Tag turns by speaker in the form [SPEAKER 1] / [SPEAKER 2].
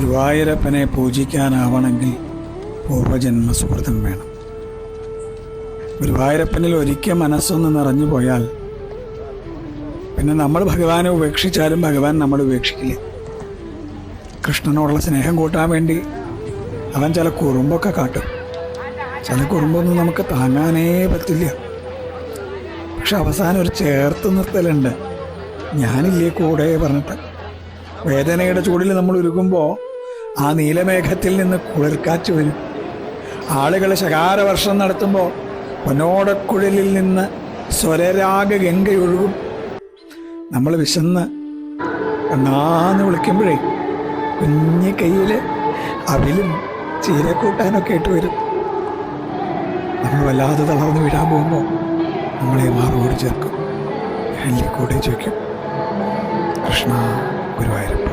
[SPEAKER 1] ഗുരുവായൂരപ്പനെ പൂജിക്കാനാവണമെങ്കിൽ പൂർവജന്മ സുഹൃതം വേണം. ഗുരുവായൂരപ്പനിൽ ഒരിക്കൽ മനസ്സൊന്ന് നിറഞ്ഞു പോയാൽ പിന്നെ നമ്മൾ ഭഗവാനെ ഉപേക്ഷിച്ചാലും ഭഗവാൻ നമ്മൾ ഉപേക്ഷിക്കില്ല. കൃഷ്ണനോടുള്ള സ്നേഹം കൂട്ടാൻ വേണ്ടി അവൻ ചില കുറുമ്പൊക്കെ കാട്ടും. ചില കുറുമ്പൊന്നും നമുക്ക് താങ്ങാനേ പറ്റില്ല. പക്ഷെ അവസാനം ഒരു ചേർത്ത് നിർത്തലുണ്ട്, ഞാനില്ലേ കൂടെ പറഞ്ഞിട്ട്. വേദനയുടെ ചൂടിൽ നമ്മൾ ഉരുകുമ്പോൾ ആ നീലമേഘത്തിൽ നിന്ന് കുളിർക്കാറ്റ് വരും. ആളുകൾ ശകാരവർഷം നടത്തുമ്പോൾ പൊന്നോടക്കുഴലിൽ നിന്ന് സ്വരരാഗ ഗംഗയൊഴുകും. നമ്മൾ വിശന്ന് കണ്ണാന്ന് വിളിക്കുമ്പോഴേ കുഞ്ഞി കയ്യിൽ അവിലും ചീരക്കൂട്ടാനൊക്കെ ഇട്ട് വരും. നമ്മൾ വല്ലാതെ തളർന്ന് വീഴാൻ പോകുമ്പോൾ നമ്മളെ മാറോട് ചേർക്കും, കൂടെ ചോദിക്കും, കൃഷ്ണ ഗുരുവായൂരപ്പൻ.